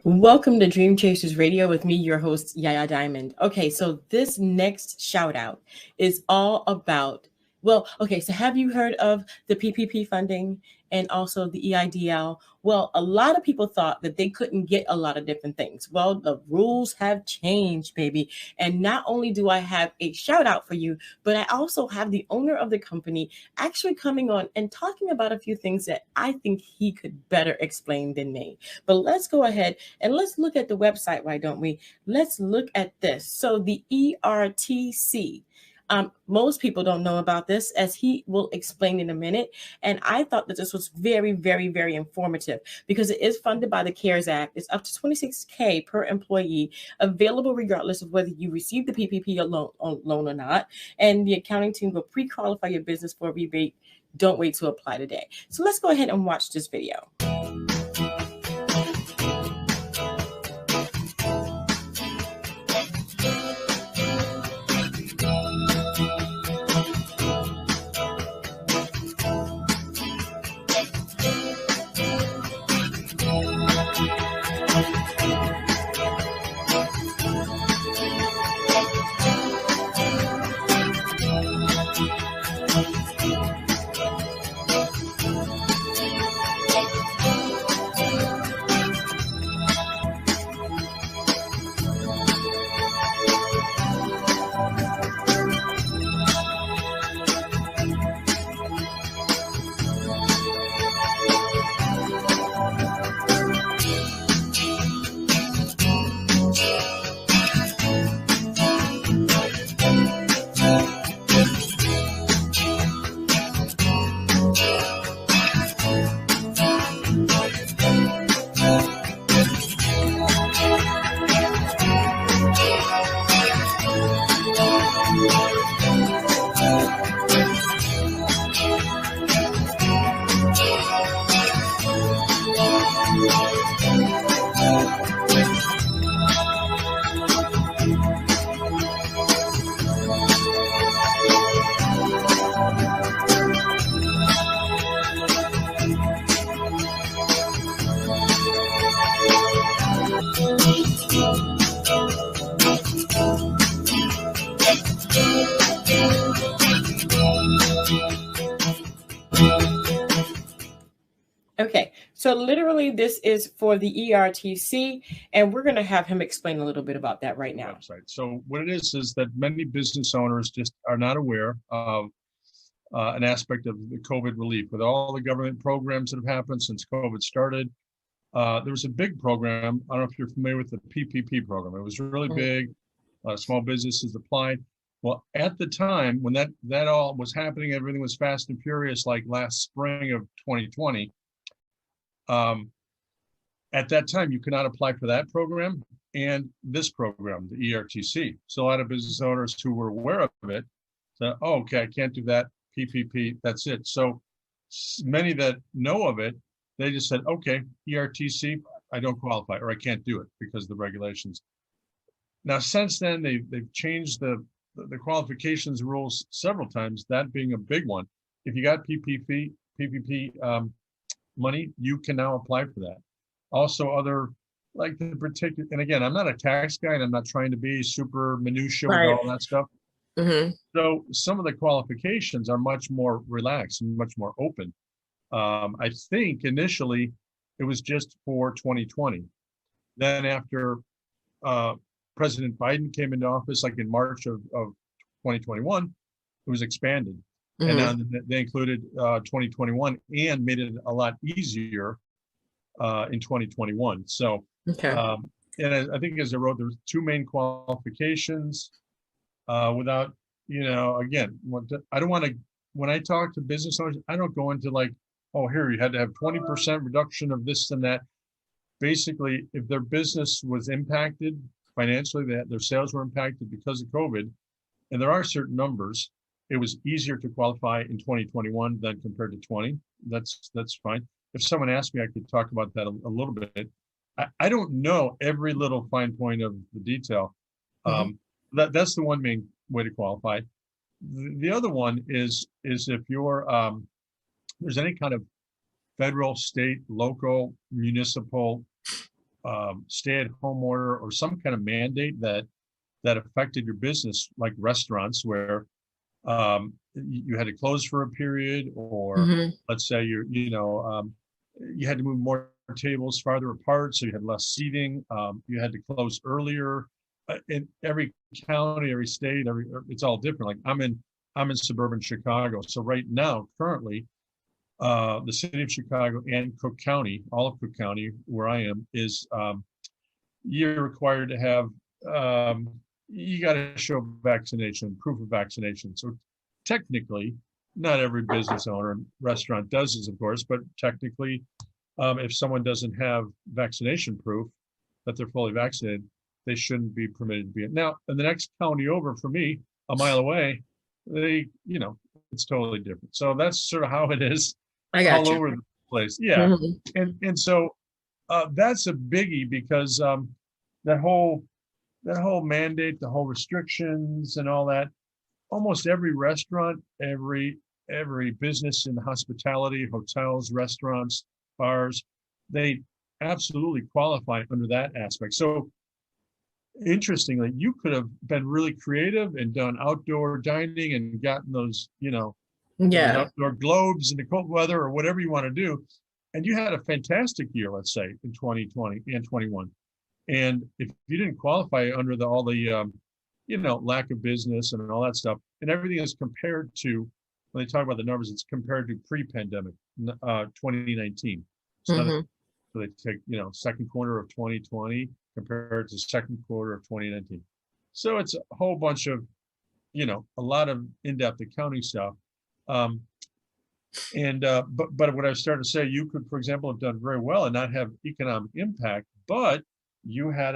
Welcome to Dream Chasers Radio with me, your host, Yaya Diamond. Okay, so this next shout out is all about, so have you heard of the PPP funding and also the EIDL? Well, a lot of people thought that they couldn't get a lot of different things. Well, the rules have changed, baby. And not only do I have a shout out for you, but I also have the owner of the company actually coming on and talking about a few things that I think he could better explain than me. But let's go ahead and let's look at the website, why don't we? Let's look at this. So the ERTC. Most people don't know about this, as he will explain in a minute. And I thought that this was very, very, very informative because it is funded by the CARES Act. It's up to $26K per employee, available regardless of whether you receive the PPP loan or not. And the accounting team will pre-qualify your business for a rebate. Don't wait to apply today. So let's go ahead and watch this video. Okay, so literally this is for the ERTC, and we're going to have him explain a little bit about that right now. Website. So what it is that many business owners just are not aware of an aspect of the COVID relief. With all the government programs that have happened since COVID started, there was a big program. I don't know if you're familiar with the PPP program. It was really big. Small businesses applied. Well, at the time when that all was happening, everything was fast and furious, like last spring of 2020. At that time, you could not apply for that program and this program, the ERTC. So a lot of business owners who were aware of it said, oh, okay, I can't do that, PPP, that's it. So many that know of it, they just said, okay, ERTC, I don't qualify, or I can't do it because of the regulations. Now, since then, they've changed the qualifications rules several times, that being a big one. If you got PPP money, you can now apply for that. Also other, like the particular, and again, I'm not a tax guy and I'm not trying to be super minutia with all that stuff. So some of the qualifications are much more relaxed and much more open. I think initially it was just for 2020. Then after President Biden came into office, like in March of 2021, it was expanded. And now they included 2021 and made it a lot easier in 2021. So, and I think as I wrote, there was two main qualifications without, again, I don't want to, when I talk to business owners, I don't go into like, oh, here, you had to have 20% reduction of this and that. Basically, if their business was impacted financially, their sales were impacted because of COVID, and there are certain numbers, it was easier to qualify in 2021 than compared to 20. That's fine. If someone asked me, I could talk about that a little bit. I don't know every little fine point of the detail. That's the one main way to qualify. The other one is if you're there's any kind of federal, state, local, municipal stay-at-home order or some kind of mandate that affected your business, like restaurants, where you had to close for a period, or let's say you had to move more tables farther apart, so you had less seating. You had to close earlier. In every county, every state, it's all different. Like I'm in suburban Chicago, so right now, currently, the city of Chicago and Cook County, all of Cook County, where I am, is you're required to have you got to show vaccination, proof of vaccination. So technically, not every business owner and restaurant does this, of course, but technically, if someone doesn't have vaccination proof that they're fully vaccinated, they shouldn't be permitted to be in. Now, in the next county over for me, a mile away, it's totally different. So that's sort of how it is all over the place. Yeah. And so that's a biggie, because that whole mandate, the whole restrictions and all that, almost every restaurant, every business in hospitality, hotels, restaurants, bars, they absolutely qualify under that aspect. So interestingly, you could have been really creative and done outdoor dining and gotten those, outdoor globes in the cold weather or whatever you want to do. And you had a fantastic year, let's say, in 2020 and 21. And if you didn't qualify under all the lack of business and all that stuff, and everything is compared to, when they talk about the numbers, it's compared to pre-pandemic 2019. So they take, second quarter of 2020 compared to second quarter of 2019. So it's a whole bunch of, a lot of in-depth accounting stuff. But what I was starting to say, you could, for example, have done very well and not have economic impact, but you had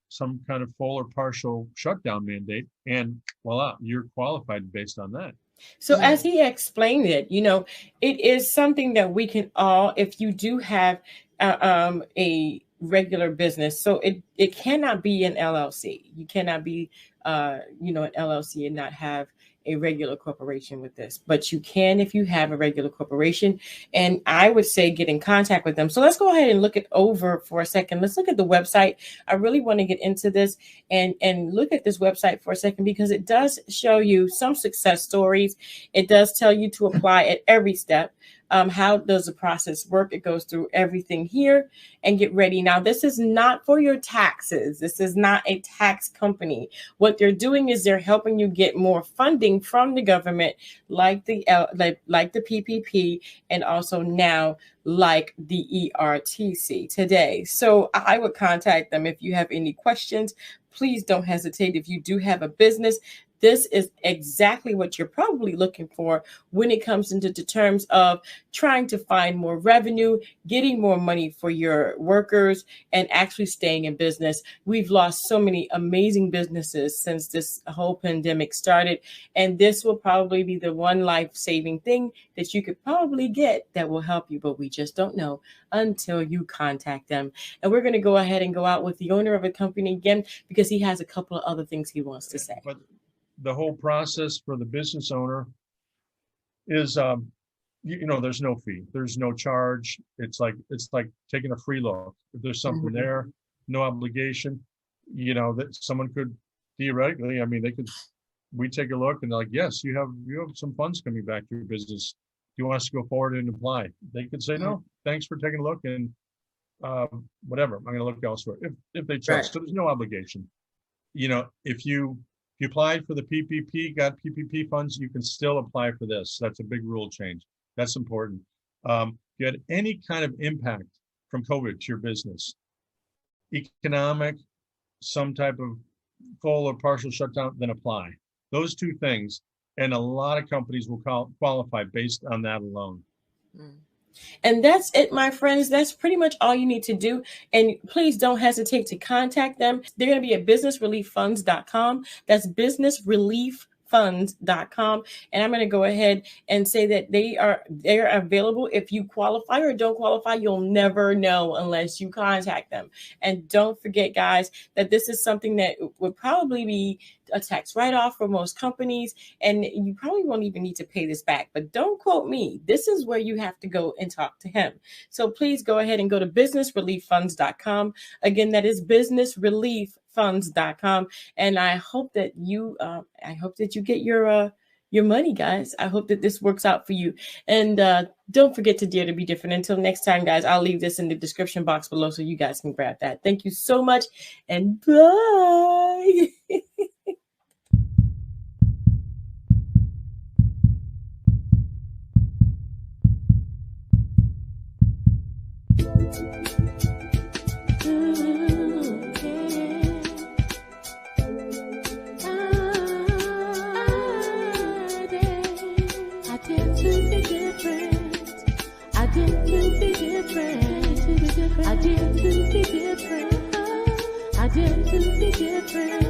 some kind of full or partial shutdown mandate, and voila, you're qualified based on that. So as he explained it, it is something that we can all, if you do have a regular business, so it cannot be an LLC. You cannot be, an LLC and not have a regular corporation with this, but you can if you have a regular corporation. And I would say get in contact with them. So let's go ahead and look it over for a second. Let's look at the website. I really want to get into this and look at this website for a second, because it does show you some success stories. It does tell you to apply at every step. How does the process work? It goes through everything here, and get ready. Now, this is not for your taxes. This is not a tax company. What they're doing is they're helping you get more funding from the government, like the PPP, and also now like the ERTC today. So I would contact them if you have any questions. Please don't hesitate. If you do have a business, this is exactly what you're probably looking for when it comes into the terms of trying to find more revenue, getting more money for your workers, and actually staying in business. We've lost so many amazing businesses since this whole pandemic started, and this will probably be the one life-saving thing that you could probably get that will help you, but we just don't know until you contact them. And we're going to go ahead and go out with the owner of a company again, because he has a couple of other things he wants to say. But the whole process for the business owner is, there's no fee, there's no charge. It's like taking a free look. If there's something there, no obligation. That someone could theoretically, we take a look and they're like, yes, you have some funds coming back to your business. Do you want us to go forward and apply? They could say, no, thanks for taking a look, and whatever, I'm going to look elsewhere if they trust. Right. So there's no obligation. If you applied for the PPP, got PPP funds, you can still apply for this. That's a big rule change. That's important. If you had any kind of impact from COVID to your business, economic, some type of full or partial shutdown, then apply. Those two things, and a lot of companies will qualify based on that alone. And that's it, my friends. That's pretty much all you need to do. And please don't hesitate to contact them. They're going to be at businessrelieffunds.com. That's businessrelieffunds.com. And I'm going to go ahead and say that they're available. If you qualify or don't qualify, you'll never know unless you contact them. And don't forget, guys, that this is something that would probably be a tax write-off for most companies, and you probably won't even need to pay this back. But don't quote me. This is where you have to go and talk to him. So please go ahead and go to businessrelieffunds.com. Again, that is businessrelieffunds.com. And I hope that you get your money, guys. I hope that this works out for you. And don't forget to dare to be different. Until next time, guys, I'll leave this in the description box below so you guys can grab that. Thank you so much, and bye. To be different.